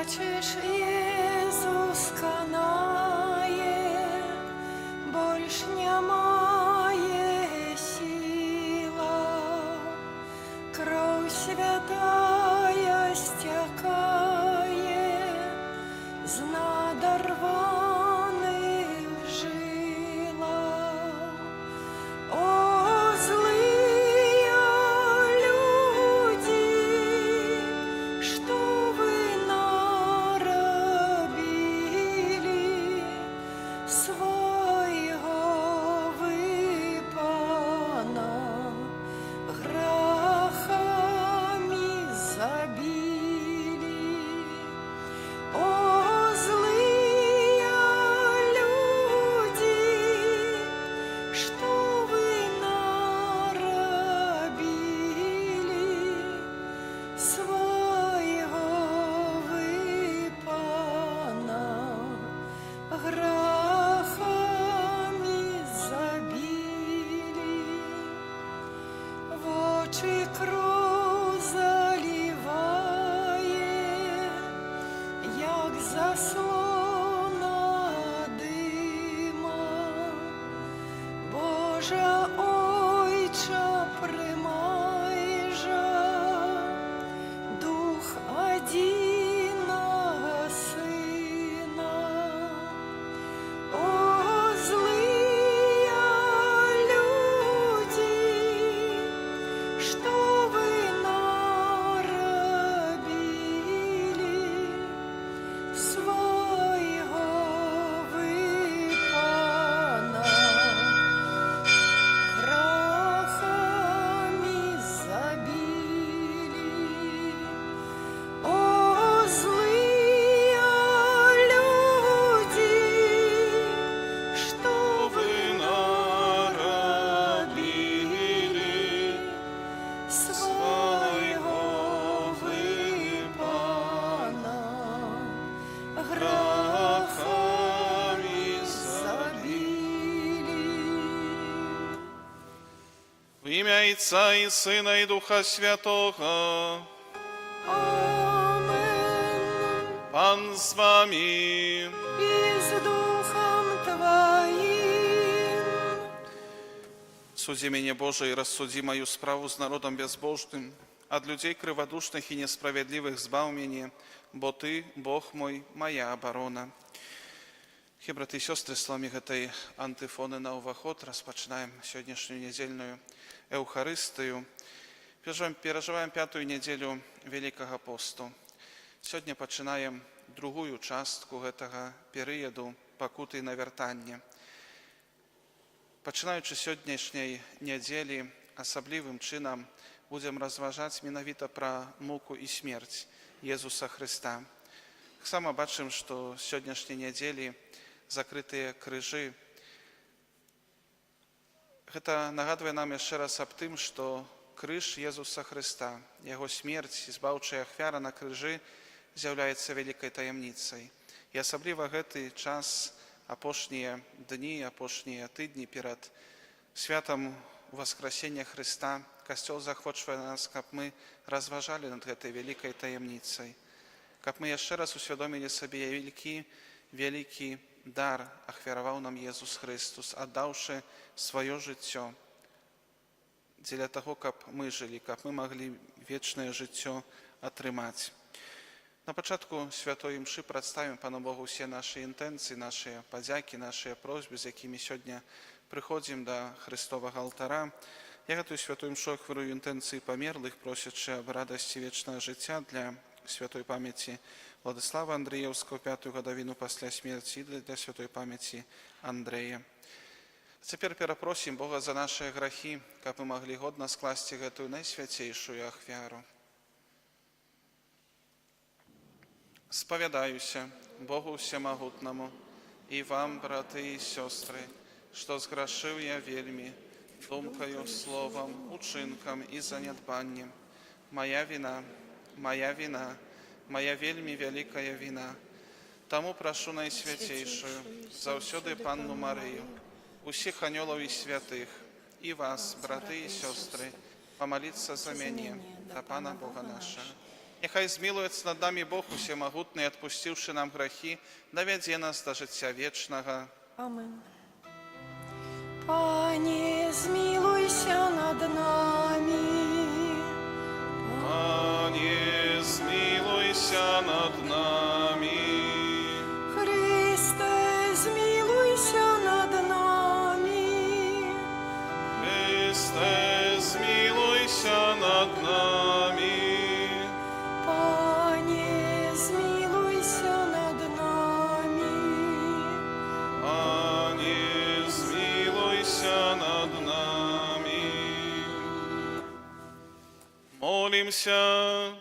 Хочешь, Иисус канае, больш нямае сила, кроў святая стякае з надарваных жылах. О, злые люди, что вы наробили, своего вы Пана грехами забили. О, злые люди, что вы наробили, своего вы Пана грехами забили. В очі кров заливає, як заслона дима. Боже, Ойче, приймай же дух одиного Сина. О, злые люди, что вы наробили, своего вы Пана грехами забили. О, злые люди, что вы наробили, своего вы Пана грехами забили. В ім'я Отця і Сина і Духа Святого. Амен. Пан з вами. И с Духом Твоим. Суди меня, Боже, и рассуди мою справу с народом безбожным, от людей криводушных и несправедливых збав меня, бо Ты, Бог мой, моя оборона. Брати і сестри, словами этой антифоны на уваход розпочинаємо сьогоднішню недільну Евхаристію. Переживаємо п'яту неділю Великого посту. Сьогодні починаємо другу частку цього періоду покути і навертання. Починаючи з сьогоднішньої неділі, особливим чином будемо розважати менавіта про муку і смерть Єсуса Христа. Так само бачимо, що з сьогоднішньої неділі закрытые крыжи. Это нагадывает нам еще раз об тем, что крыж Иисуса Христа, Его смерть, избавчая ахвяра на крыжи, является великой таємницей. И особливо в этот час, опошние дни, опошние тыдни перед святом Воскресения Христа, Костел захочет нас, как мы разважали над этой великой таємницей, как мы еще раз усвідомили себе великий дар ахвяровал нам Иисус Христос, отдавший свое життя для того, как мы жили, как мы могли вечное життя отримать. На початку святої мши представимо Пану Богу всі наші інтенції, наші подяки, наші просьби, з якими сьогодні приходимо до Христового алтаря. Я готую святую мшу, хвирую інтенції померлих, просячи об радості вічного життя для святой памяти Владислава Андреевского, пятую годовину после смерти, и для святой памяти Андрея. Теперь перепросим Бога за наши грехи, как мы могли годно скласти эту наисвятейшую ахвяру. Споведаюся Богу Всемогутному и вам, браты и сестры, что сгрешил я вельми, думкою, словом, учинком и занедбанием. Моя вина, моя вельми великая вина. Тому прошу Найсвятейшую, завсёды Панну Марию, усіх анёлов и святых, и вас, браты и сестры, помолиться за меня, да Пана Бога нашего. Няхай змилуецца над нами Бог усемагутны, адпусціўшы нам грахі, давядзе нас да жыцця вечнага. Амин. Пане, змилуйся над нами. Пане, змилуйся над нами. Христе, змилуйся над нами. Христе, змилуйся над нами. Пане, змилуйся над нами. Пане, змилуйся над нами. Молимся.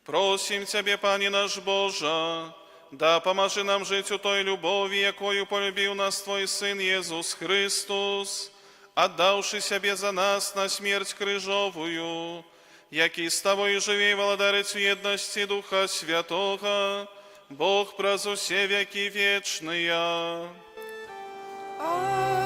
Просим Тебе, Пане наш Боже, да поможи нам жить у той любови, якою полюбил нас Твой Сын Иисус Христос, отдавший себе за нас на смерть крыжовую, який с Тобой живей владарец в едности Духа Святого, Бог праз усе веки вечные. Амен.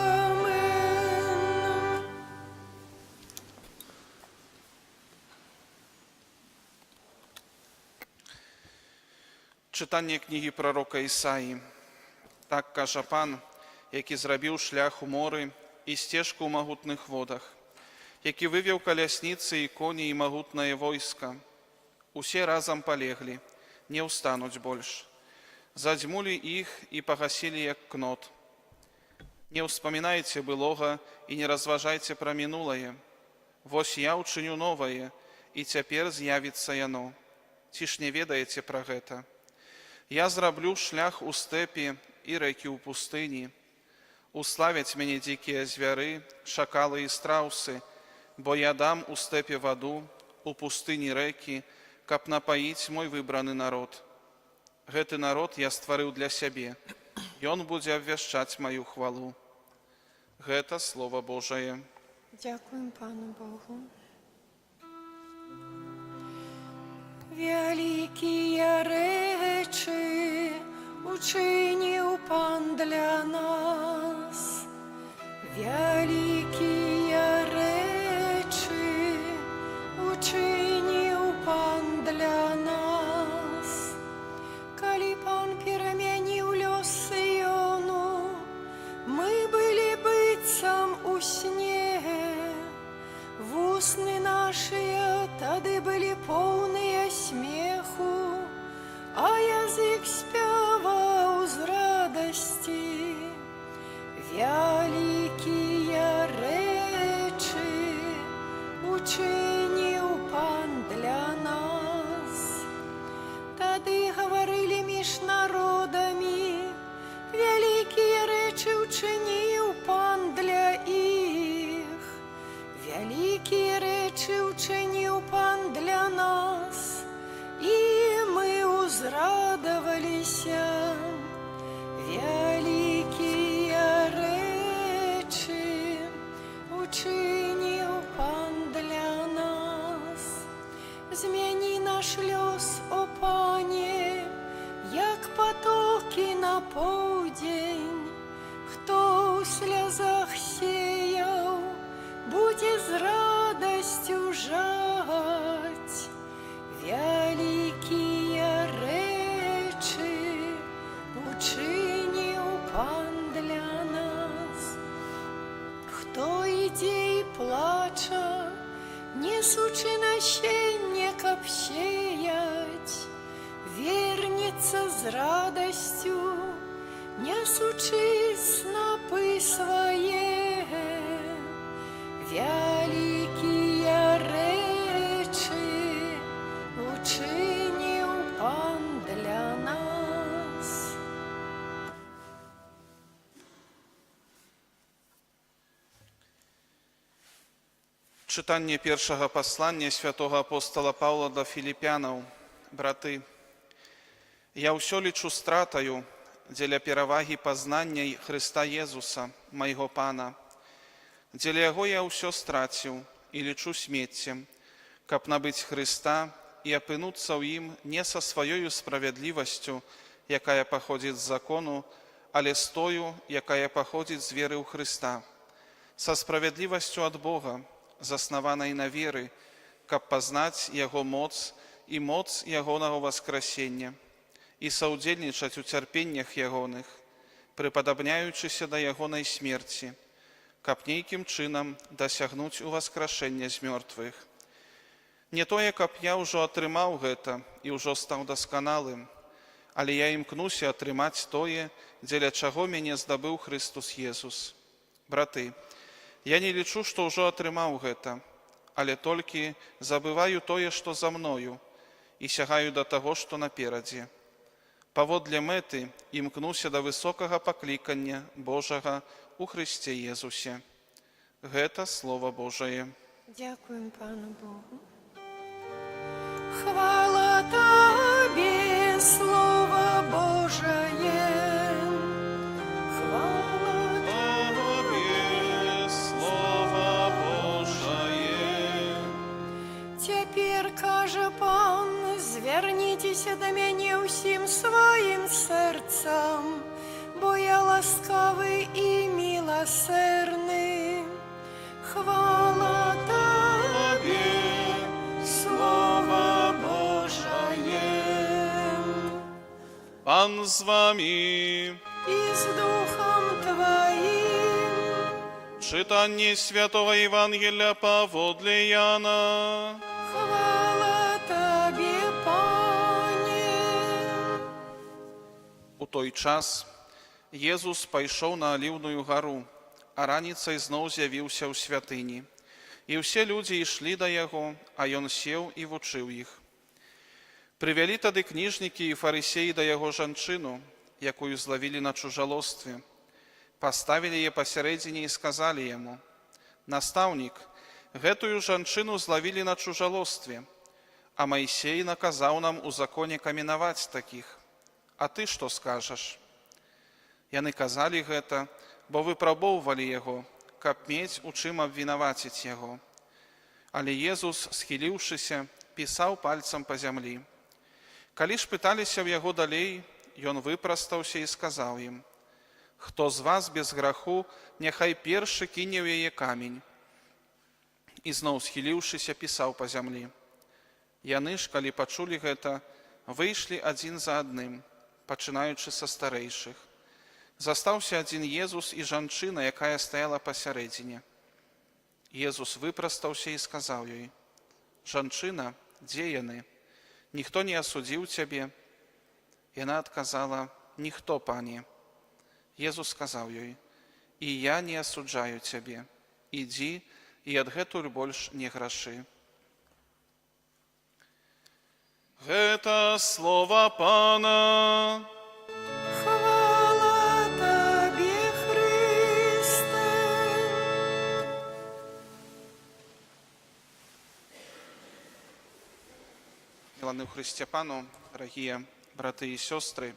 Читання книги пророка Ісаї. Так каже Пан, який зробив шлях у морі і стежку у могутних водах, який вивів колясниці і коні і могутне войско. Усе разом полегли, не устануть больше. Задьмули их и погасили, як кнот. Не вспоминайте былого и не разважайте про минулое. Вось я учиню новое, и теперь з'явится яно. Ці ж не ведаете про гэта. Я зраблю шлях у степі і реки у пустыні. Уславять мяне дикие звяры, шакалы і страусы, бо я дам у степі воду, у пустыні реки, каб напоить мой выбраны народ. Гэты народ я стварыў для сябе, ён будзе абвяшчаць маю хвалу. Гэта Слово Божае. Дякуємо Пану Богу. Великие речі учинив Пан для нас. Великие речі учинив Пан для нас. Коли Пан перемінив лёс Сиону, мы были быццам у сне. Вусны наши тады были полные смеху, а язык спевал з радости. Великие речи учинил Пан для нас. Тады говорили між народами, великие речи учинил Пан для их. Великие речи учинил Пан для нас, и мы узрадовалися. Великие речи учинил Пан для нас. Змяни наш лёс, о Пане, як потоки на полдень. Хто у сльозах сеял, буде з радостью жать. Великие речи учинил Пан для нас. Хто идей плача, несучи нащенника сеять, вернется з радостью, несучи снопы свои. Великие речи учинил Пан для нас. Читання першого послання святого апостола Павла до Філіпянаў. Браты, я ўсё лічу стратаю дзеля перавагі пазнання Христа Езуса, майго Пана. Дзеля яго я ўсё страціў і лічу смеццем, каб набыць Христа і апынуцца ў ім не са сваёю справядлівасцю, якая паходзіць з закону, але з тою, якая паходзіць з веры ў Христа, са справядлівасцю ад Бога, заснаванай на веры, каб пазнаць яго моц і моц ягонага воскресення, і саўдзельнічаць у цярпеннях ягоных, прыпадабняючыся да ягонай смерці, каб нейкім чынам дасягнуць уваскрашэння з мёртвых. Не тое, каб я ўжо атрымаў гэта і ўжо стаў дасканалым, але я імкнуся атрымаць тое, дзеля чаго мяне здабыў Христус Езус. Браты, я не лічу, што ўжо атрымаў гэта, але толькі забываю тое, што за мною, і сягаю да таго, што наперадзе. Паводле мэты імкнуся да высокага паклікання Божага у Христе Езусе. Гэта Слово Божае. Дякуем Пану Богу. Хвала Тобі, Слово Божие. Хвала Тобі, Слово Божае. Цяпер, кажа Пан, зверніцеся да мяне ўсім сваім сэрцам, бо я ласкавы і міласэрны. Хвала Тобі, Слово Божае. Пан з вами. І з Духом Твоїм. Читання Святого Євангелія паводле Яна. Хвала Тобі, Пане. У той час Езус пайшоў на Аліўную гару, а раніцай зноў з'явіўся ў святыні. І ўсе людзі ішлі да яго, а ён сеў і вучыў іх. Прывялі тады кніжнікі і фарысеі да яго жанчыну, якую злавілі на чужалостве. Паставілі яе пасярэдзіне і сказалі яму: «Настаўнік, гэтую жанчыну злавілі на чужалостве, а Майсей наказаў нам у законе каменаваць такіх. А ты што скажаш?» Яны казалі гэта, бо выпрабоўвалі яго, каб мець у чым абвінаваціць яго. Але Езус, схіліўшыся, пісаў пальцам па зямлі. Калі ж пыталіся ў яго далей, ён выпрастаўся і сказаў ім: «Хто з вас без граху, няхай першы кіне ў яе камень». І зноў схіліўшыся, пісаў па зямлі. Яны ж, калі пачулі гэта, выйшлі адзін за адным, пачынаючы са старэйшых. Застаўся адзін Езус і жанчына, якая стаяла пасярэдзіне. Езус выпрастаўся і сказаў ёй: «Жанчына, дзе яны? Ніхто не асудзіў цябе?» Яна адказала: «Ніхто, Пане». Езус сказаў ёй: «І я не асуджаю цябе. Ідзі і адгэтуль больш не грашы». Гэта слова Пана. Хвала Тобі, Христе. Міланы ў Христе Пану, дарагія браты і сёстры,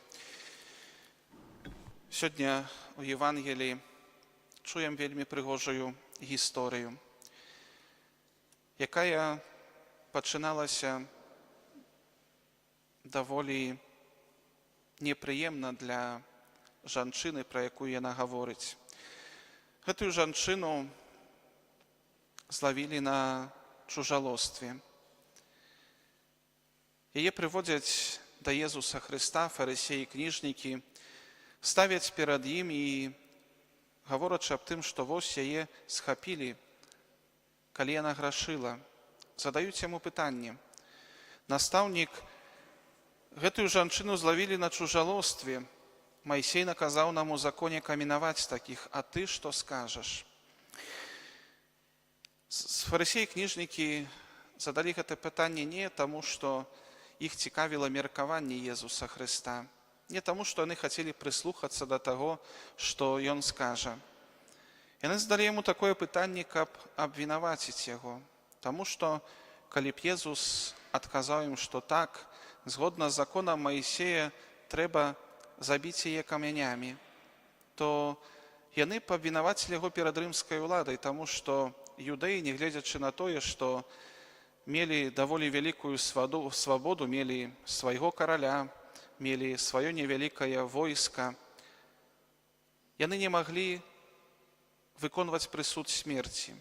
сёння у Євангелії чуем вельмі прыгожую гісторыю, якая пачыналася даволі непрыемна для жанчыны, пра якую яна гаворыць. Гэтую жанчыну злавілі на чужалостве. Яе прыводзяць да Езуса Христа фарысеі і кніжнікі, ставяць перад ім і, гаворачы аб тым, што вось яе схапілі, калі яна грашыла, задаюць яму пытанне: «Настаўнік, гэтую жанчыну злавілі на чужалостве. Майсей наказаў нам у законе каменаваць такіх, а ты што скажаш?» Фарысеі і кніжнікі задалі гэта пытанне не таму, што іх цікавіла меркаванне Езуса Христа, не таму, што яны хацелі прыслухацца да таго, што ён скажа. Яны задалі яму такое пытанне, каб абвінаваціць яго, таму што калі б Езус адказаў ім, што так, згодна з законам Маісея трэба забіць яе камянямі, то яны б абвінавацілі яго перад рымскай уладай, таму што юдэі, нягледзячы на тое, што мелі даволі вялікую свабоду, мелі свайго караля, мелі сваё невялікае войска, яны не маглі выконваць прысуд смерці.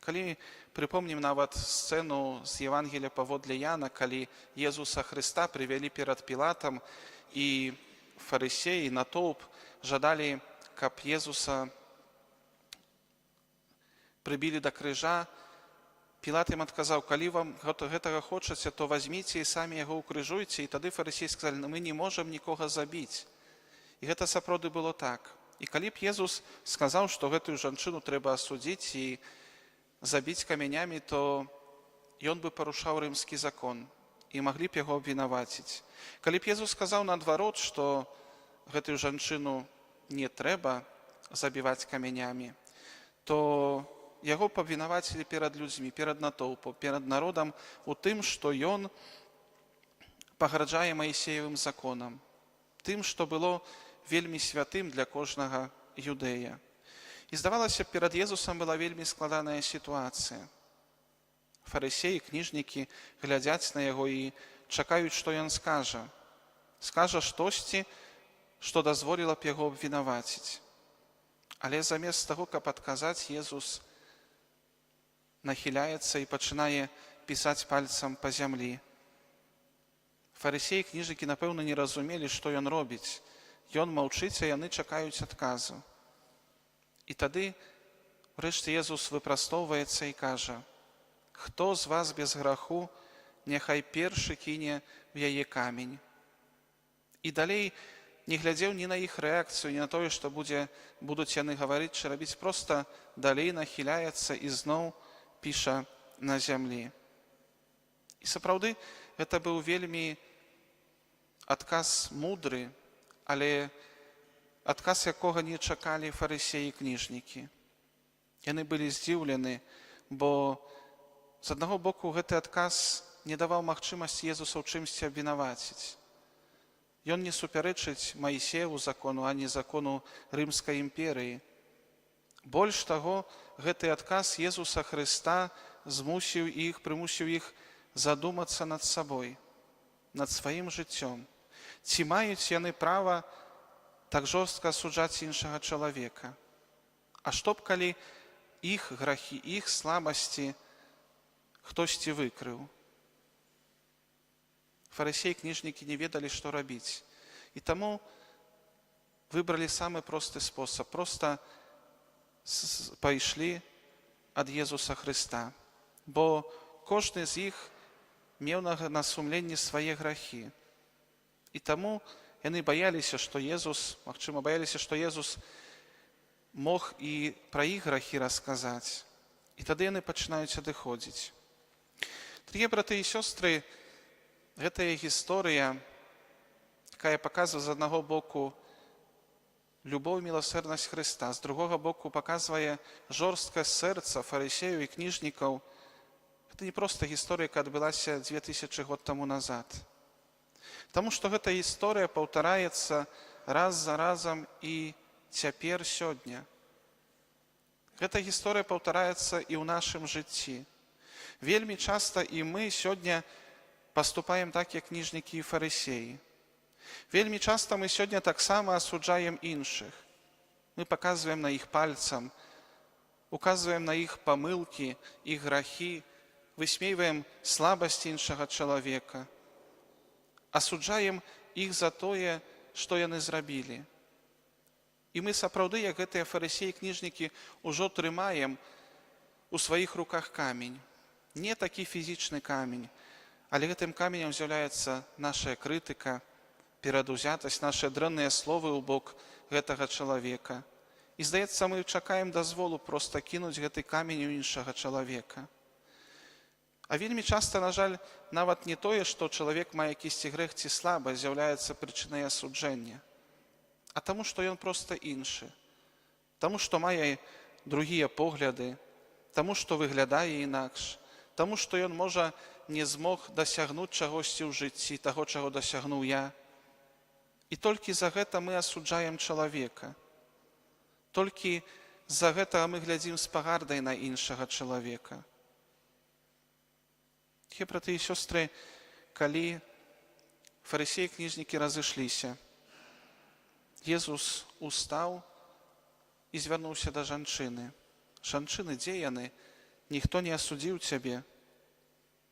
Калі прыпомнім нават сцэну з Евангелія паводле Яна, калі Езуса Хрыста прывялі перад Пілатам, і фарысеі, натоўп жадалі, каб Езуса прыбілі да крыжа, Пілат ім адказаў: калі вам гэтага хочаце, то вазьміце і самі яго ўкрыжуйце. І тады фарысеі сказалі: мы не можам нікога забіць. І гэта сапраўды было так. І калі б Езус сказаў, што гэтую жанчыну трэба асудзіць і забіць камянямі, то ён бы парушаў рымскі закон, і маглі б яго абвінаваціць. Калі б Езус сказаў наадварот, што гэтую жанчыну не трэба забіваць камянямі, то яго б абвінавацілі перад людзьмі, перад натоўпам, перад народам у тым, што ён пагарджае Маісеевым законам, тым, што было вельмі святым для кожнага юдэя. І здавалася б, перад Езусам была вельмі складаная сітуацыя. Фарысеі, кніжнікі глядзяць на яго і чакаюць, што ён скажа. Скажа штосьці, што дазволіла б яго абвінаваціць. Але замест таго, каб адказаць, Езус нахіляецца і пачынае пісаць пальцам па зямлі. Фарысеі, кніжнікі, напэўна, не разумелі, што ён робіць. Ён маўчыць, а яны чакаюць адказу. І тады, урэшце, Езус выпрастоўваецца і кажа: хто з вас без граху, няхай першы кіне в яе камень. І далей не глядзеў ні на іх рэакцыю, ні на тое, што будуць яны гаварыць ці рабіць, проста далей нахіляецца і зноў піша на зямлі. І сапраўды, гэта быў вельмі адказ мудры, але адказ якога не чакалі фарысеі і кніжнікі. Яны былі здзіўлены, бо з аднаго боку гэты адказ не даваў магчымасці Езуса ў чымсьці абвінаваціць. Ён не супярэчыць Маісееву закону, ані закону Рымскай імперыі. Больш таго, гэты адказ Езуса Хрыста прымусіў іх задумацца над сабой, над сваім жыццём. Ці маюць яны права так жорстка асуджаць іншага чалавека? А што б, калі іх грахі, іх слабасці хтосьці выкрыў? Фарысеі, кніжнікі не ведалі, што рабіць. І таму выбралі самы просты спосаб. Проста пайшлі ад Езуса Хрыста. Бо кожны з іх меў на сумленні свае грахі. І таму яны баяліся, што Езус, магчыма, баяліся, што Езус мог і пра іх грахі расказаць. І тады яны пачынаюць адыходзіць. Дарагія браты і сёстры, гэтая гісторыя, якая паказвае з аднаго боку любоў і міласэрнасць Хрыста, з другога боку паказвае жорсткасць сэрца фарысеяў і кніжнікаў. Гэта не проста гісторыя, якая адбылася 2000 год таму назад. Таму што гэта гісторыя паўтараецца раз за разам і цяпер, сёння. Гэта гісторыя паўтараецца і ў нашым жыцці. Вельмі часта і мы сёння паступаем так, як кніжнікі і фарысеі. Вельмі часта мы сёння таксама асуджаем іншых. Мы паказваем на іх пальцам, указваем на іх памылкі, іх грахі, высмейваем слабасць іншага чалавека, асуджаем іх за тое, што яны зрабілі. І мы сапраўды, як гэтыя фарысеі і кніжнікі, ужо трымаем у сваіх руках камень. Не такі фізічны камень, але гэтым каменем з'яўляецца наша крытыка, перадузятасць, нашы дрэнныя словы ў бок гэтага чалавека. І, здаецца, мы чакаем дазволу проста кінуць гэты камень у іншага чалавека. А вельмі часта, на жаль, нават не тое, што чалавек мае якісьці грэх ці слабасць, з'яўляецца прычынай асуджэння, а таму, што ён проста іншы, таму, што мае другія погляды, таму, што выглядае інакш, таму, што ён, можа, не змог дасягнуць чагосьці ў жыцці, таго, чаго дасягнуў я. І толькі за гэта мы асуджаем чалавека. Толькі з-за гэтага мы глядзім з пагардай на іншага чалавека. Браты і сёстры, калі фарысеі і кніжнікі разышліся, Езус устаў і звярнуўся да жанчыны. Жанчыны, дзе яны? ніхто не асудзіў цябе?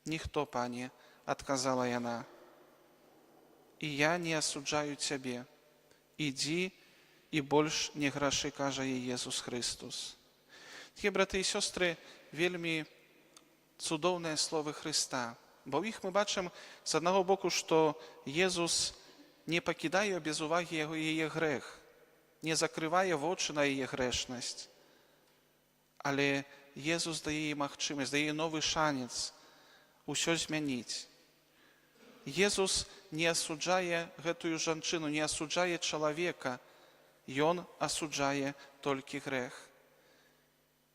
Ніхто, пане, адказала яна. І я не асуджаю цябе. Ідзі і больш не грашы, кажа їй Єсус Христос. Такі, брати і сёстры, вельмі цудоўныя словы Христа. Бо ў іх мы бачым, з аднаго боку, што Єсус не пакідае без увагі яе грэх, не закрывае вочы на яе грэшнасць, але Єсус дае їй магчымасць, дае новы шанец усё змяніць. Єсус не асуджае гэтую жанчыну, не асуджае чалавека, Ён асуджае толькі грэх.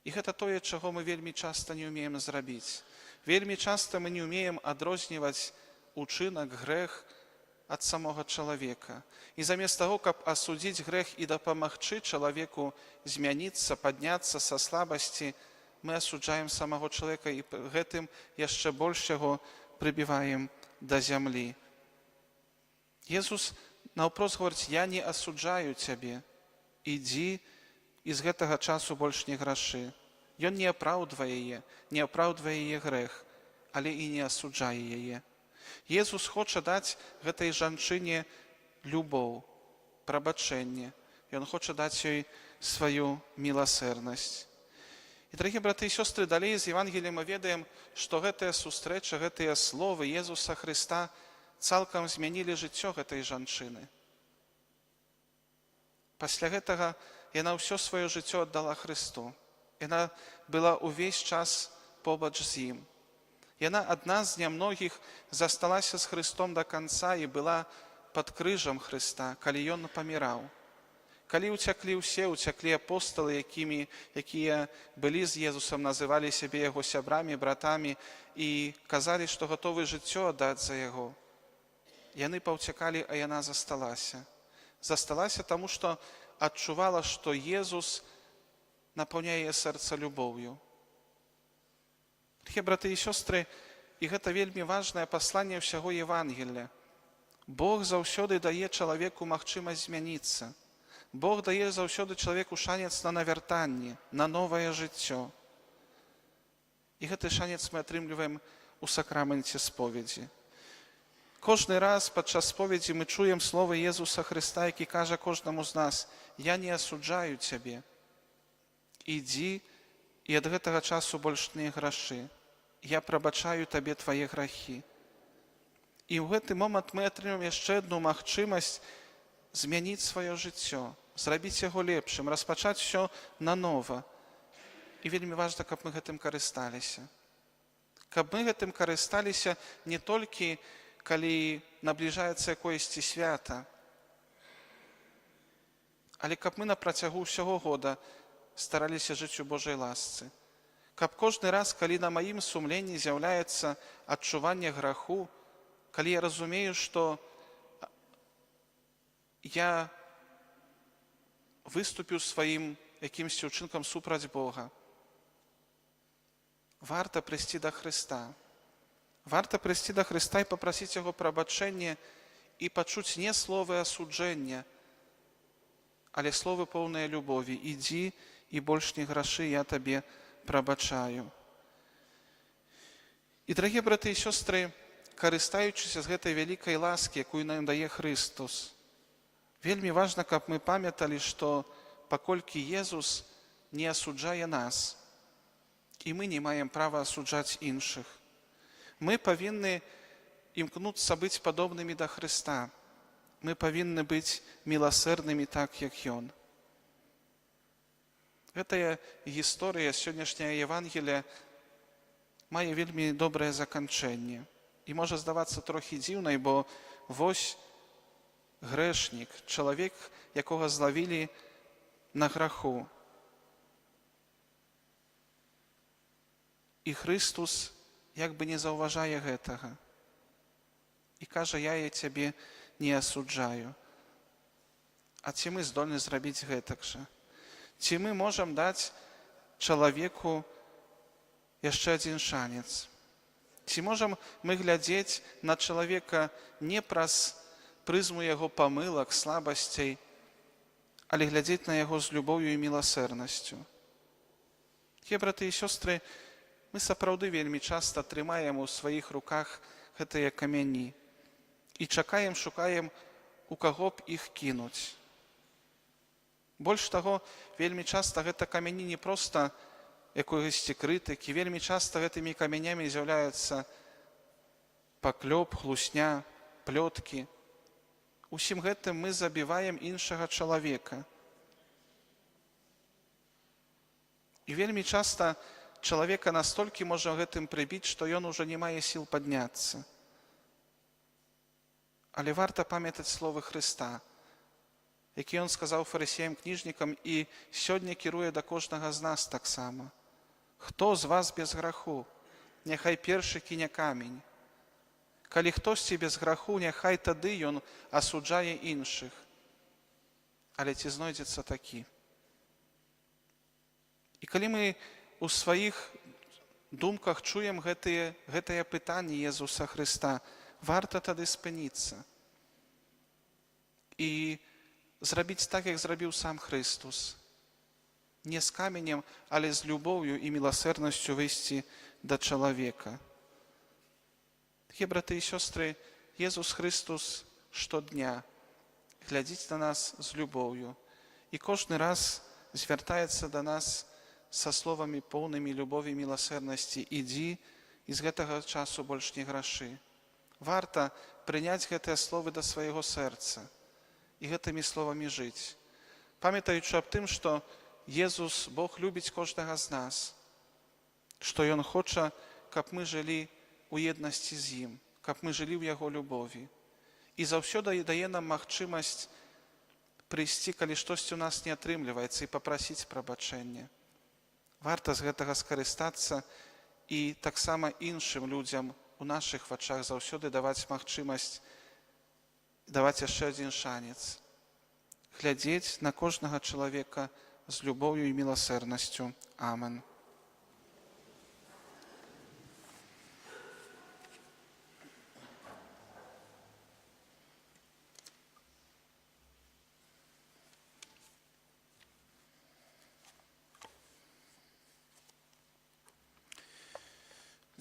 І гэта тое, чаго мы вельмі часта не ўмеем зрабіць. Вельмі часта мы не ўмеем адрозніваць учынак, грэх ад самога чалавека. І замест таго, каб асудзіць грэх і дапамагчы чалавеку змяніцца, падняцца са слабасці, мы асуджаем самого чалавека і гэтым яшчэ больш яго прыбіваем да зямлі. Jesús наўпрост гаворыць: я не асуджаю цябе, ідзі і з гэтага часу больш не грашы. Ён не апраўдвае яе грэх, але і не асуджае яе. Jesús хоча даць гэтай жанчыне любоў, прабачэнне. Ён хоча даць ёй сваю міласэрнасць. І, дарагія браты і сёстры, далей з Евангелія мы ведаем, што гэтая сустрэча, гэтыя словы Jesúsa Христа цалкам змянілі жыццё гэтай жанчыны. Пасля гэтага яна ўсё сваё жыццё аддала Христу. Яна была ўвесь час побач з ім. Яна адна з нямногіх засталася з Христом да канца і была пад крыжам Христа, калі ён паміраў. Калі ўцяклі ўсе, уцяклі апосталы, якія былі з Jesúsам, называлі сябе яго сябрамі, братамі і казалі, што гатовы жыццё аддаць за яго. Яны паўцякалі, а яна засталася. Засталася, таму што адчувала, што Jesús напаўняе сэрца любоўю. Браты і сёстры, і гэта вельмі важнае пасланне ўсяго Евангелія. Бог заўсёды дае чалавеку магчымасць змяніцца. Бог дае заўсёды чалавеку шанец на навяртанне, на новае жыццё. І гэты шанец мы атрымліваем у сакраменце споведзі. Кожны раз падчас споведзі мы чуем словы Jesúsa Христа, які кажа кожнаму з нас: я не асуджаю цябе. Ідзі і ад гэтага часу больш не грашы. Я прабачаю табе твае грахі. І ў гэты момант мы атрымаем яшчэ адну магчымасць змяніць сваё жыццё, зрабіць яго лепшым, распачаць усё нанова. І вельмі важна, каб мы гэтым карысталіся. Каб мы гэтым карысталіся не толькі, калі набліжаецца якоесьці свята, але каб мы на працягу ўсяго года стараліся жыць у Божай ласцы. Каб кожны раз, калі на маім сумленні з'яўляецца адчуванне граху, калі я разумею, што я выступіў сваім якімсьці ўчынкам супраць Бога, варта прыйсці да Христа. Варта прыйсці да Христа і папрасіць яго прабачэння і пачуць не словы асуджэння, але словы поўныя любові: ідзі і больш не грашы, я табе прабачаю. І, дарагія браты і сёстры, карыстаючыся з гэтай вялікай ласкі, якую нам дае Христос, вельмі важна, каб мы памяталі, што паколькі Jesús не асуджае нас, і мы не маем права асуджаць іншых, мы павінны імкнуцца быць падобнымі да Христа. Мы павінны быць міласэрнымі так, як Ён. Гэтая гісторыя, сённяшняя Евангелія, мае вельмі добрае заканчэнне. І можа здавацца трохі дзіўнай, бо вось грэшнік, чалавек, якога злавілі на граху. І Христос як бы не заўважае гэтага. І кажа: я цябе не асуджаю. А ці мы здольны зрабіць гэтак жа? Ці мы можам даць чалавеку яшчэ адзін шанец? Ці можам мы глядзець на чалавека не праз прызму яго памылак, слабасцей, але глядзець на яго з любоўю і міласэрнасцю? Браты і сёстры, Мы сапраўды вельмі часта трымаем у сваіх руках гэтыя камяні і чакаем, шукаем, у каго б іх кінуць. Больш таго, вельмі часта гэта камяні не проста якогасьці крытыкі, вельмі часта гэтымі камянямі з'яўляюцца паклёп, хлусня, плёткі. Усім гэтым мы забіваем іншага чалавека. І вельмі часта чалавека настолькі можа гэтым прыбіць, што ён ужо не мае сіл падняцца. Але варта памятаць словы Хрыста, які ён сказаў фарысеям, кніжнікам і сёння кіруе да кожнага з нас таксама. Хто з вас без граху, няхай першы кіне камень. Калі хтосьці без граху, няхай тады ён асуджае іншых. Але ці знойдзецца такі? І калі мы у сваіх думках чуем гэтае пытанне Езуса Хрыста, варта тады спыніцца і зрабіць так, як зрабіў сам Христос. Не з каменем, але з любоўю і міласэрнасцю выйсці да чалавека. Такі, браты і сёстры, Езус Христос штодня глядзіць на нас з любоўю і кожны раз звяртаецца да нас са словамі поўнымі любові і міласэрнасці: ідзі і з гэтага часу больш не грашы. Варта прыняць гэтыя словы да свайго сэрца і гэтымі словамі жыць, памятаючы аб тым, што Езус, Бог, любіць кожнага з нас, што Ён хоча, каб мы жылі у еднасці з Ім, каб мы жылі ў Яго любові. І заўсёды дае нам магчымасць прыйсці, калі штосьці ў нас не атрымліваецца, і папрасіць прабачэння. Варта з гэтага скарыстацца і таксама іншым людзям у нашых вачах заўсёды даваць магчымасць, даваць яшчэ адзін шанец, глядзець на кожнага чалавека з любоўю і міласэрнасцю. Амен.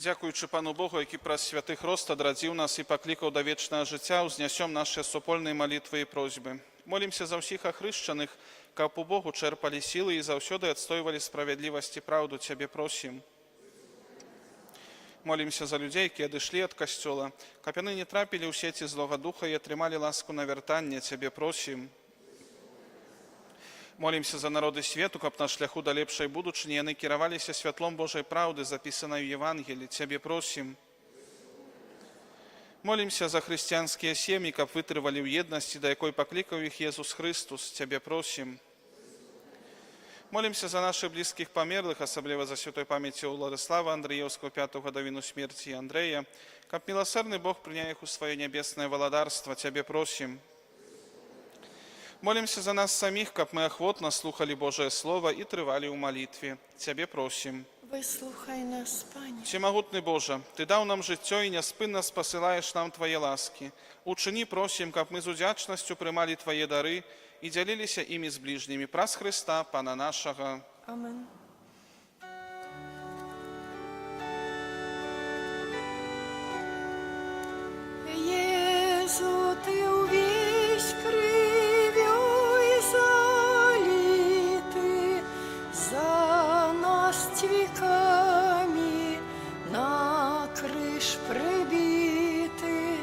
Дзякуючы Пану Богу, які праз святы Хрост адрадзіў нас і паклікаў да вечнага жыцця, узнясём нашыя супольныя малітвы і просьбы. Молімся за ўсіх ахрышчаных, каб у Богу чэрпалі сілы і заўсёды адстойвалі справядлівасць і праўду. Цябе просім. Молімся за людзей, якія адышлі ад касцёла, каб яны не трапілі ў сеці злога духа і атрымалі ласку на вяртанне. Цябе просім. Молімся за народы свету, каб на шляху да лепшай будучыні яны кіраваліся святлом Божай праўды, запісанай у Евангелі. Цябе просім. Молімся за хрысціянскія сем'і, каб вытрывалі ў еднасці, да якой паклікаў іх Езус Христос. Цябе просім. Молімся за нашых блізкіх памерлых, асабліва за святой памяці Уладыслава Андрыеўскага, 5-ту гадавіну смерці, і Андрэя, каб міласэрны Бог прыняў іх у сваё нябеснае валадарства. Цябе просім. Молімся за нас саміх, каб мы ахвотна слухалі Божае Слова і трывалі ў малітве. Цябе просім. Выслухай нас, Пане. Всемагутны Божа, Ты даў нам жыццё і няспынна спасылаеш нам Твае ласкі. Учыні, просім, каб мы з удзячнасцю прымалі Твае дары і дзяліліся імі з бліжнімі. Праз Хрыста, Пана нашага. Амен. Езу, Ты увесь кров'ю залитый, за нас веками на крыш прибитый,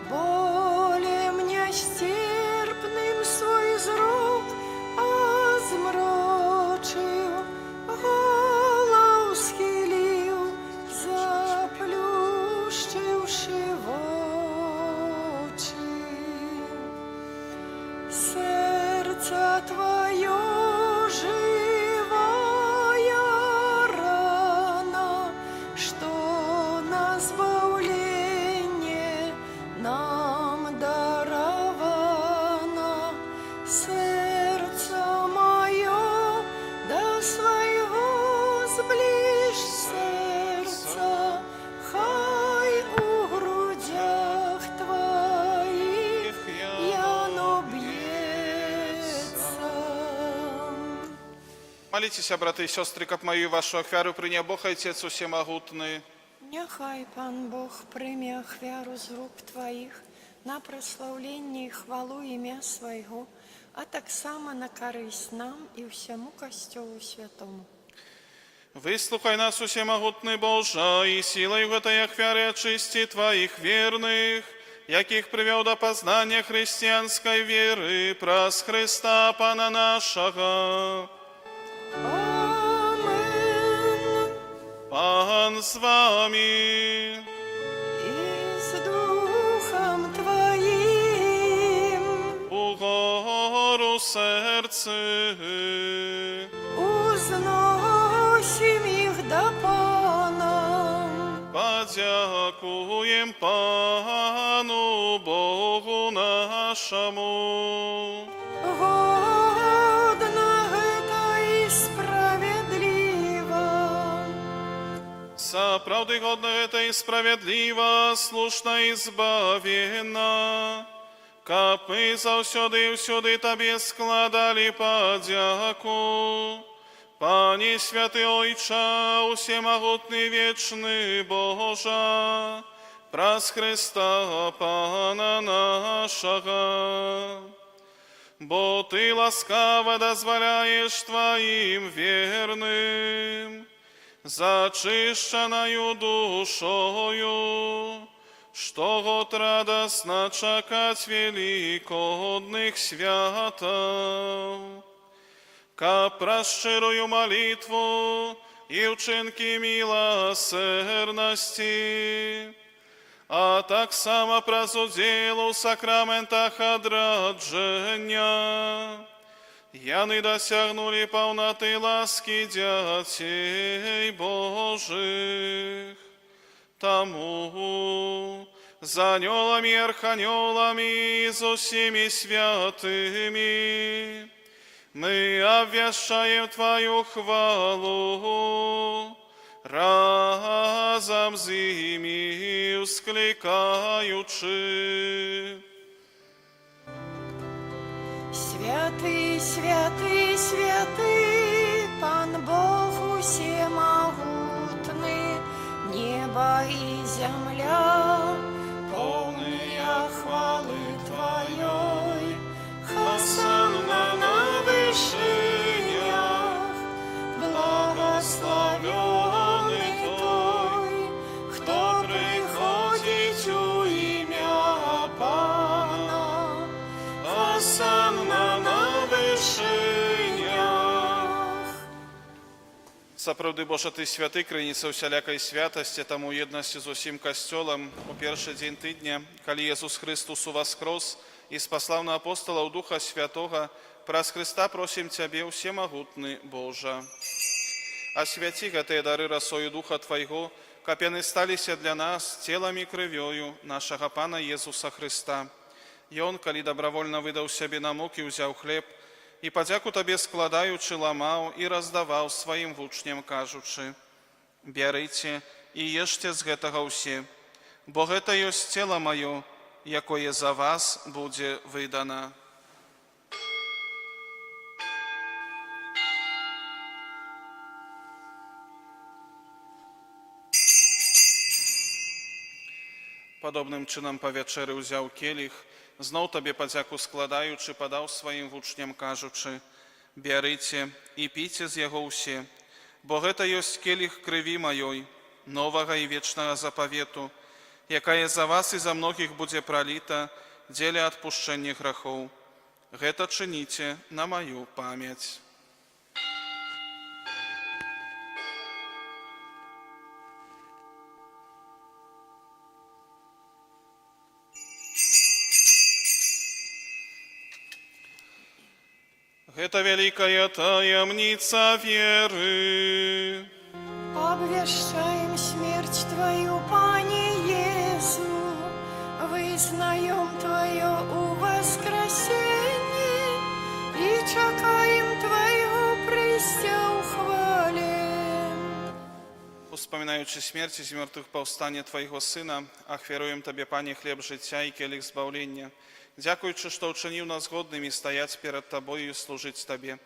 болем нестерпным свой зрок озмрочил, голову схилил, заплющивши очи. Сердце Твое живая рана, что на избавление нам даровано. Сердце мое до своего сближь сердца, хай у грудях Твоих яно бьется. Молитесь, браты и сестры, как мою и вашу ахвяру принял Бог Отец Всемогутный. Няхай Пан Бог прийме ахвяру з рук Твоих на прославление и хвалу имя Своего, а так само на корысть нам и всему Костелу Святому. Выслухай нас, Всемогутный Боже, и силой в этой ахвяре очисти Твоих верных, яких привел до познания христианской веры, прос Христа Пана нашего. Амин. Пан с вами. И с Духом Твоим Угору сердце. узносим их до Пана. Подякуем Пану Богу нашему. Годно это и справедливо. За правды годно это и справедливо, слушно и избавенно. Каб мы завсёды и всюди Тебе складали подяку. Пане святый Ойча, всемогутный вечный Боже, прос Христа Пана нашего. Бо Ты ласкаво дозволяешь Твоим верным, зачищеною душою, что год радостно чакать великодных святов. Ка прощирую молитву и учинки милосердности, а так само прозуделу в сакраментах отраджения, яны досягнули полноты ласки детей Божих. Тому за анёлами и арханёлами и со всеми святыми мы обвещаем Твою хвалу, разом с ими вскликаючи. Святый, святый, святый, Пан Бог всемогутный, небо и земля, полные хвалы Твоей. Хосанна на вышинях, благословенный Той, кто приходит у имя Пана. Хосанна на вышинях. Сапраўды, Божа, Ты святы, крыніца усялякай святасці, таму єднасці з усім касцёлам у першы дзень тыдня, калі Jesús Христос уваскрос і спаслаў на апостолаў Духа Святога, праз Христа просім Цябе, всемогутны Божа. Асвяці гэтыя дары расою Духа Твайго, каб яны сталіся для нас целам і крывёю нашага Пана Jesúsa Христа. Ён, калі добровольно выдаў сябе на мукі, узяў хлеб, і падзяку Табе складаючы ламаў і раздаваў сваім вучням, кажучы: «Бярыце і ешце з гэтага ўсе, бо гэта ёсць цела маё, якое за вас будзе выдана». Падобным чынам па вячэры ўзяў келіх, зноў Табе падзяку складаючы, падаў сваім вучням, кажучы: «Бярыце і піце з яго ўсе, бо гэта ёсць келіх крыві маёй, новага і вечнага запавету, якая за вас і за многіх будзе праліта дзеля адпушчэння грахоў. Гэта чыніце на маю памяць». Гэта вялікая таямніца веры. Обвещаем смерть Твою, Пане Иису, вызнаем Твое воскресение и чекаем Твоего прийстя у хвале. Успоминаючи смерть из мертвых повстання Твоего Сына, ахвяруем Табе, Пане, хлеб життя и келих збавлення. Дякуючи, что учинив нас годными стоять перед Тобою и служить Тебе.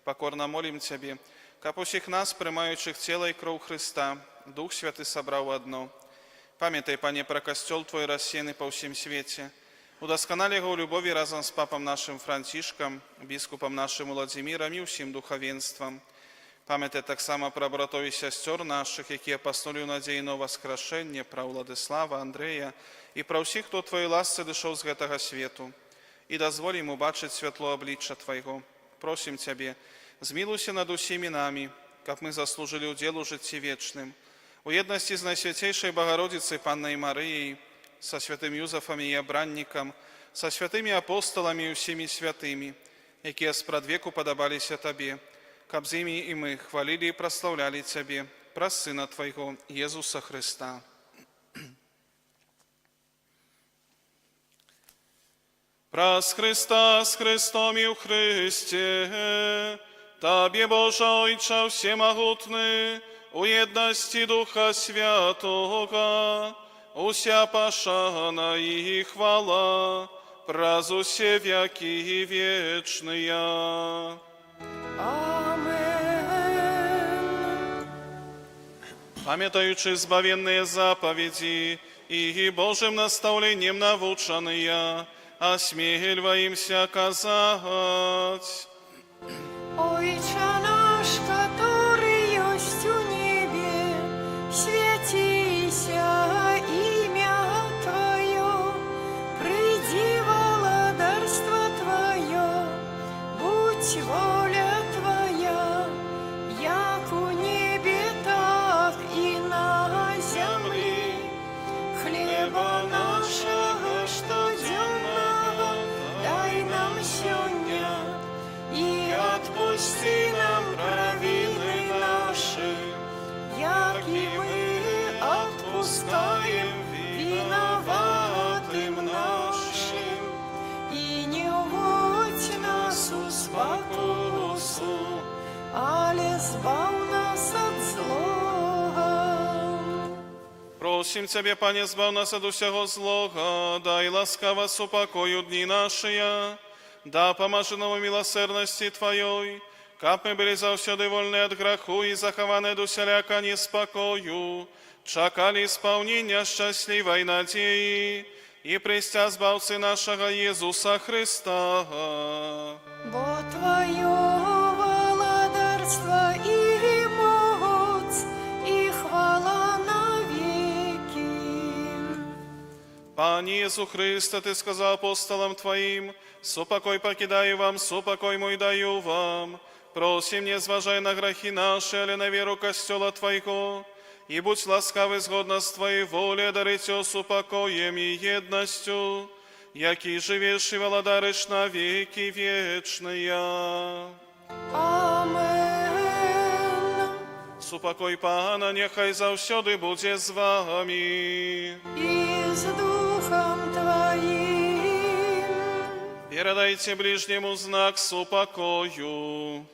Покорно молим Тебе, каб усіх нас, прымаючых цела і кроў Хрыста, Дух Святы сабраў адно. Памятай, Пане, пра касцёл Твой рассеяны па ўсім свеце. Удасканалі яго ў любові разам з папам нашым Францішкам, біскупам нашым Уладзімірам і ўсім духавенствам. Памятай таксама пра братоў і сясцёр нашых, якія паснулі ў надзеі на ўваскрашэнне, пра Ўладыслава, Андрэя і пра ўсіх, хто Твоей ласцы дышоў з гэтага свету. І дазволь ім убачыць святло аблічча Твайго. Просім Цябе, змілуйся над усімі намі, каб мы заслужылі ўдзел у жыцці вечным. У еднасці з Найсвяцейшай Багародзіцай Паннай Марыяй, са святым Юзафам і Абраннікам, са святымі апосталамі і усімі святымі, якія спрадвеку падабаліся Табе, каб з імі і мы хвалілі і праслаўлялі Цябе праз Сына Твайго, Езуса Хрыста. Праз Христа, з Христом і в Христі, Табі, Боже Ойче всемогутний, у єдності Духа Святого, уся пошана і хвала, праз усе веки вечные. Amen. Памятаючи збавенные заповеди и Божьим наставлением навученные, осмеливаемся казать. Ойче наш, который есть у небе, святися имя Твое, приди владарство Твое, будь воля Твоя, як у небе, так и на земле. Хлеба нашего штоденного дай нам сегодня, и отпусти нам провины наши, як и мы отпускаем виноватым нашим. И не уводь нас у спокусу, але збав нас от злого. Просим Тебе, Пане, збав нас от усього злого, дай ласкаво супокою дни наши, да поможи нам милосердности Твоей, каб мы были завсёды вольны от греху и захованы до всяляка неспокою, чакали исполнения счастливой надеи и престя збавцы нашего Иисуса Христа. Бо Твое владарство и моц, и хвала навеки. Пане Иисус Христе, Ты сказал апостолам Твоим, «Супокой покидаю вам, супокой мой даю вам». Просим, не зважай на грехи наши, але на веру костела Твоего, и будь ласкавый згодно с Твоей волей, дарить супокоем и едностью, який живешь и владаришь на веки вечные. Амен. Супокой Пана, нехай завсёды буде з вами. И с Духом Твоим. Передайте ближнему знак супокою.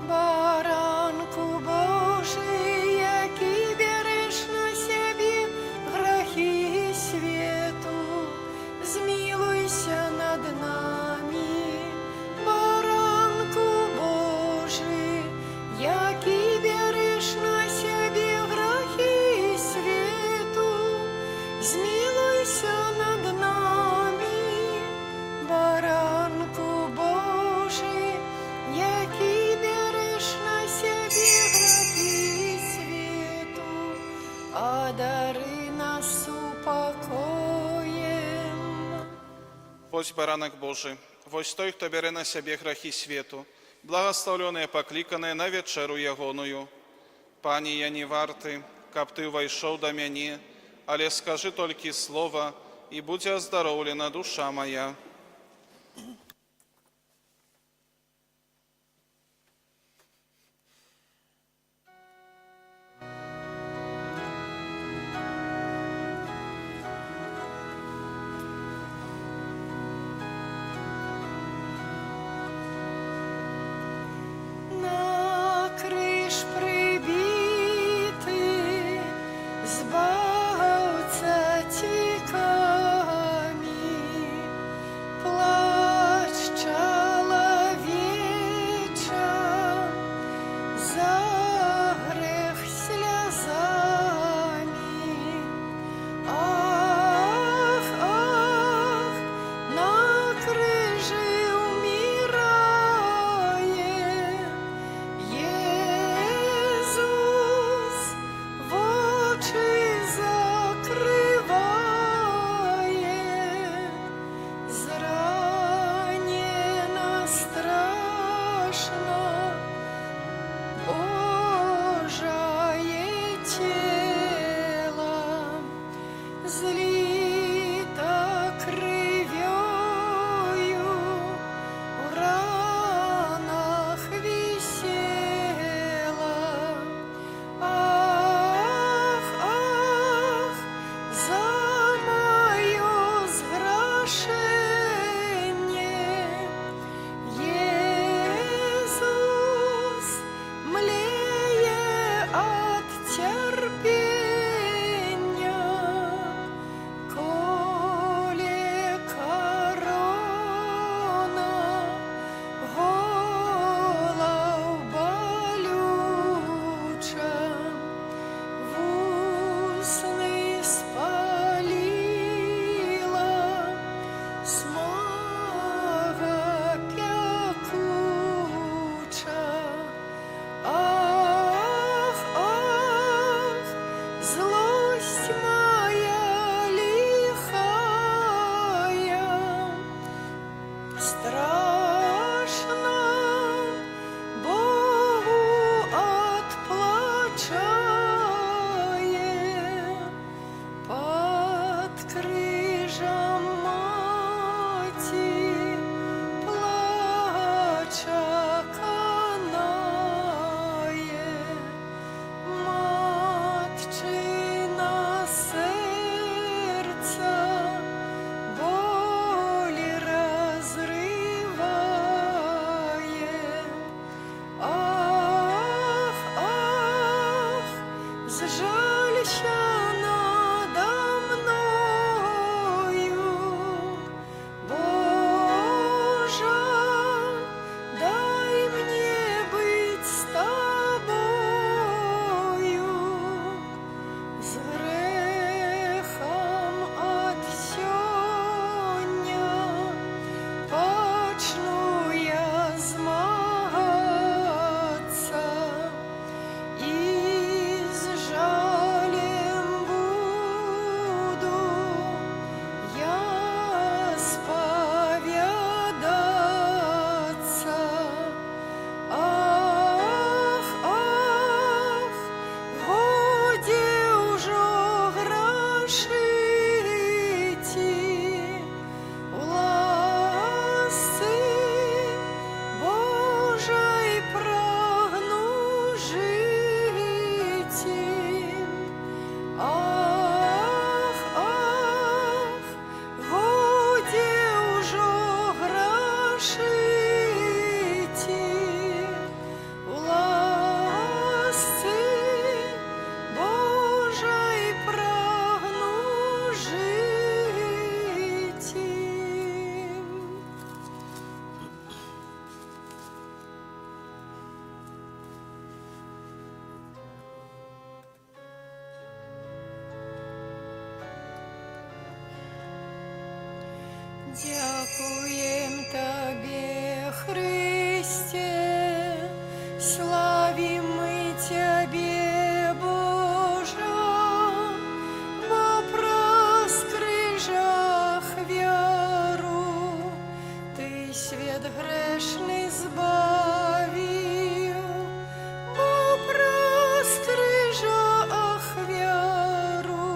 Баранку Божий, який береш на себе грехи свету, змилуйся над нами. Баранку Божий, який береш на себе грехи свету, змилуйся над нами. Баранку Божий, який береш на себе грехи свету, одари нас упокоем. Вось баранок Божий, вось той, хто бере на себе грехи свету, благословленные, покликанные на вечеру ягоную. Пане, я не варты, каб Ты увайшоў до мяне, але скажи толькі слова, и будь оздоровлена душа моя. На крыж прибитый, збавца тіками, Дякуем Тебе, Христе, славим мы Тебе, Боже, бо праз крыжах веру Ты свет грешный збавил, бо праз крыжах веру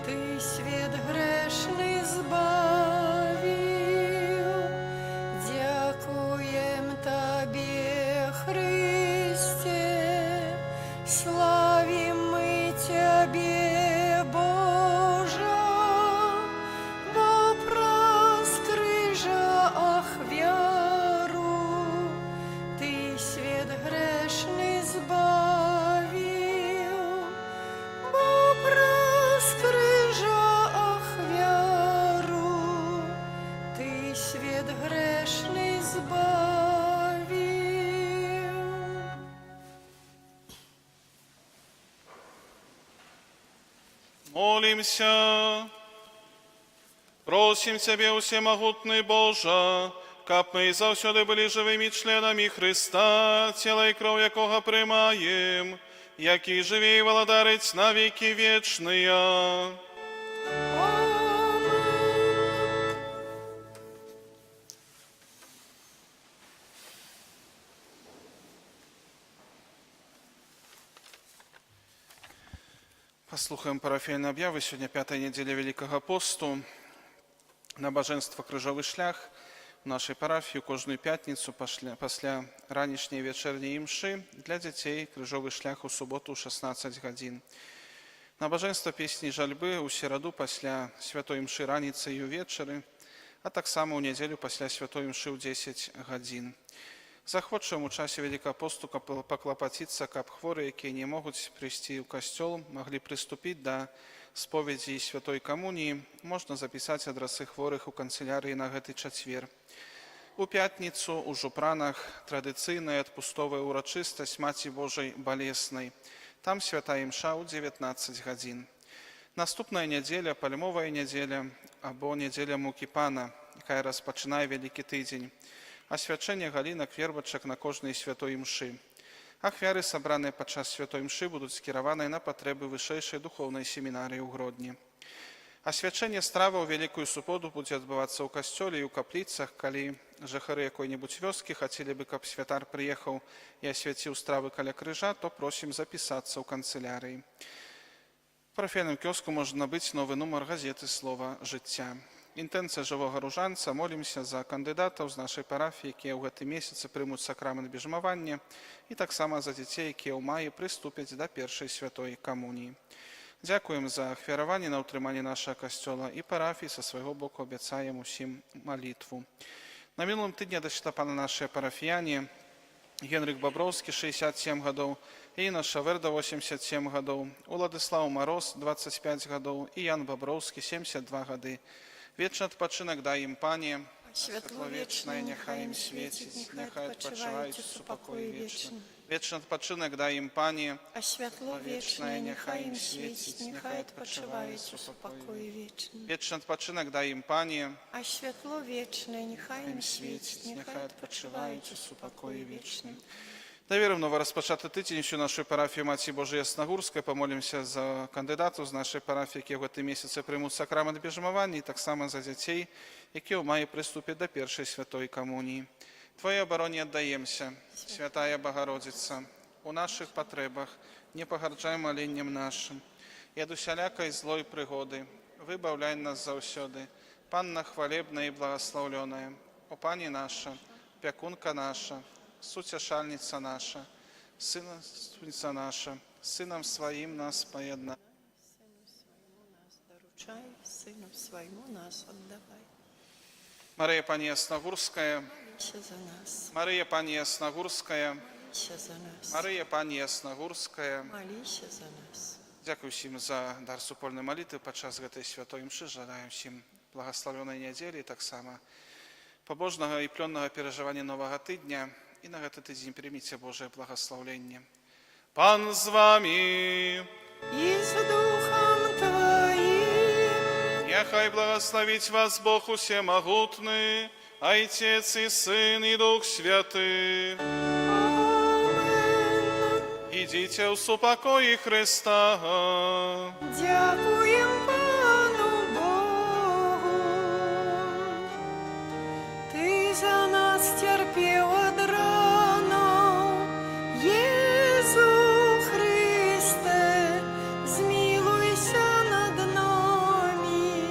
Ты свет грешный збавил. Дякуем Тебе, Христе, славим мы Тебе, Боже, бо праз крыжах веру Ты свет грешный збавил, бо праз крыжах веру Ты свет грешный збавил. Молимся. Просим Тебе, усемогутный Боже, каб мы завсёды были живыми членами Христа, тело и кровь якого приймаєм, який живе і володарить на віки вічні. Послухаем парафіяльні об'яви. Сьогодні 5-та неділя Великого посту. Набаженство «Крижовий шлях» в нашій парафії кожну п'ятницю після ранішньої вечірньої мши для дітей «Крижовий шлях» у суботу у 16 годин. Набаженство пісні жальби у середу після святої мши раніці і увечері, а так само у неділю після святої мши у 10 годин. Захочам у часе Великого посту поклопотиться, каб хворые, які не можуть прийти в костел, могли приступить до споведи и святой коммунии, можно записать адресы хворых у канцелярии на гэты четвер. У пятницу у Жупранах традиционная отпустовая урочистость Маті Божей Болесной. Там святая мша у 19 годин. Наступная неделя, пальмовая неделя, або неделя Муки Пана, яка розпочинає Великий тиждень. Освячение галинок, вербочек на кожной святой мши. Ахвяры, собранные подчас святой мши, будут скированы на потребы высшейшей духовной семинарии у Гродни. Освячение стравы в Великую Субботу будет отбываться у костеле и у каплицах, коли жихары какой-нибудь вёски хотели бы, каб святар приехал и освятил стравы каля крыжа, то просим записаться у канцелярии. В парафіяльному кіоску можна набыть новый номер газеты «Слово життя». Інтенція живого ружанця, молимося за кандидатів з нашої парафії, які у гэты місяці приймуть сакрамент біжмавання, і так само за дітей, які у маї приступять до першої святої комунії. Дякуємо за ахвярование на утримання нашого костела і парафії со свого боку обіцяємо усім молитву. На минулом тижні дошли пана наші парафіяні Генрик Бобровський, 67 годов, Інна Шаверда, 87 годов, Владислав Мороз, 25 годов, і Ян Бобровський, 72 годи. Вечный отпочинок дай им, Пане, светловечное, нехай им светить, нехай отпочивают в покое вечном. Вечный отпочинок дай им, Пане, Светловечное, нехай им светить, нехай отпочивают в покое вечном. Вечный отпочинок дай им, Пане, Светловечное, нехай им светить, нехай отпочивают в покое вечном. Довіримо новорозпочатий тиждень, що нашої парафії Маті Божої Ясногурської. Помолимося за кандидатів з нашої парафії, які в цей місяць приймуть сакрамент біжмавання, і так само за дітей, які у маї приступять до першої святої комунії. Твоей обороне отдаемся, Святая Богородица, у наших потребах не погарджай моленням нашим, и от усялякой злой пригоды выбавляй нас заусёды, Панна хвалебная и благословленная, о Пани наша, Пякунка наша, Сутешальница наша, Сынница наша, Сыном Своим нас поедна. Сыну своему нас доручай, Сыну своему нас отдавай. Мария Пани Ясногурская, Молися за нас, Мария Пани Ясногурская, молися за нас, Мария Пани Ясногурская. молися за нас. Дякую всім за дар супольної молитви падчас гэтай святой мши. Жадаем всім благословенной недели, так само побожного і плённого переживання нового тижня. І на гэты тиждень прийміться Божие благословлення. Пан з вами. И с Духом Твоим. Нехай благословить вас Бог усемогутный, Отец и Сын и Дух Святый. Идите в супокої Христа. Дякуєм Пану Богу. Ти за нас терпів од рано, Єзу Христе, змилуйся над нами.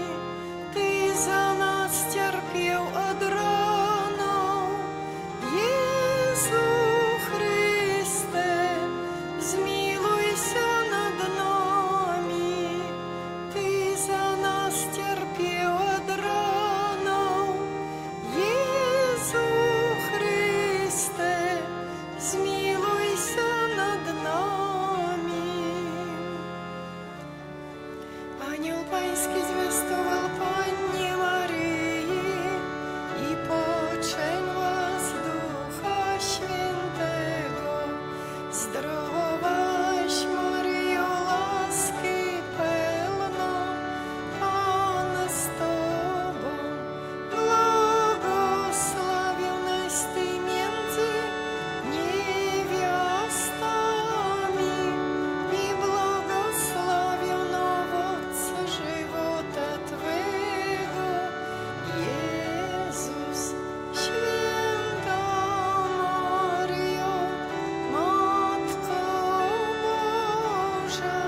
Ти за нас терпів од рано, Єзу Христе, змилуйся над нами. Ти за нас терпів од рано, Єзу Христе, змилуйся над нами. Ангел Паński zwiastował Pannie Maryi i poczęła z Ducha Świętego. Zdrowaś Maryjo, łaski pełna, Pan z Tobą, błogosławionaś Ty między niewiastami i błogosławiony owoc żywota Twego, Jezus. Święta Maryjo, Matko Boża,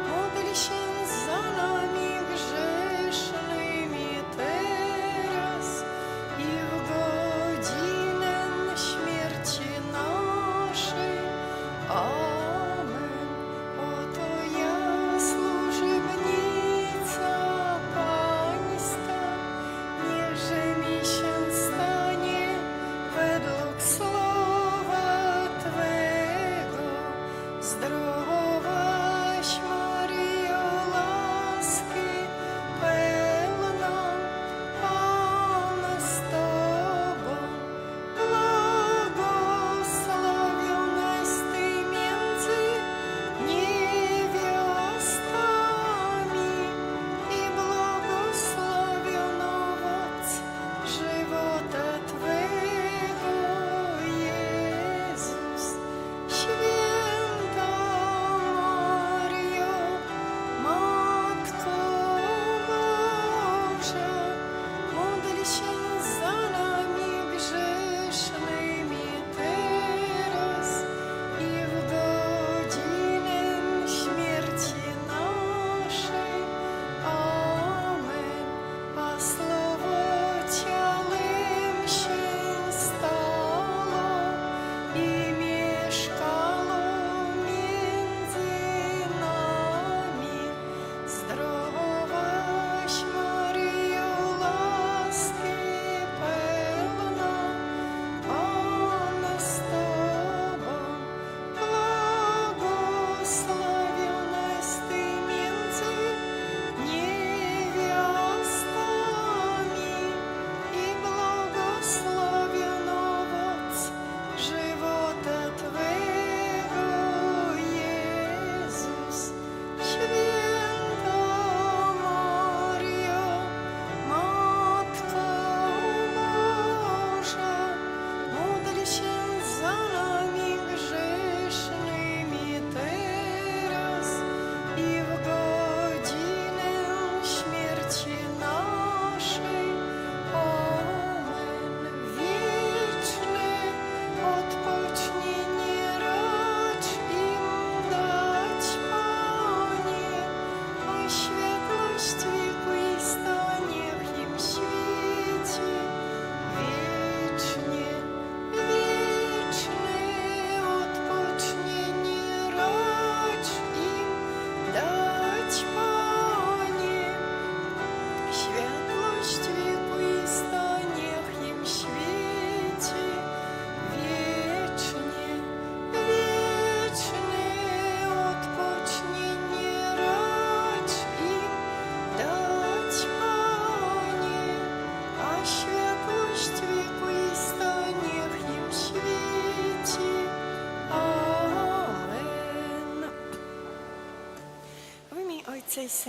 módl się za nami grzesznymi teraz i w godzinę śmierci naszej. Amen. Oto ja, służebnica Pańska, niechże mi się stanie według słowa Twego. Zdrowaś Maryjo, łaski pełna, Pan z Tobą, błogosławionaś Ty między niewiastami i błogosławiony owoc żywota Twego, Jezus. Święta Maryjo, Matko Boża, módl się za nami grzesznymi teraz i w godzinę śmierci naszej. Amen. A słowo ciałem się stało i mieszkało między nami. Zdrowaś Maryjo, łaski pełna, Pan z Tobą, błogosławionaś Ty między niewiastami i błogosławiony owoc żywota Twego, Jezus. Święta Maryjo, Matko Boża, módl się za nami grzesznymi teraz i w godzinę śmierci naszej. Amen. Wieczny odpocznienie racz im dać, Panie, a światłość wiekuista niech im świeci. Wiecznie, wieczny odpocznienie racz im dać, Panie, światłość wiekuista niech im świeci. Wiecznie, wieczny odpocznienie racz im dać, Panie, a światłość wiekuista niech im świeci. Amen. W imię Ojca i Syna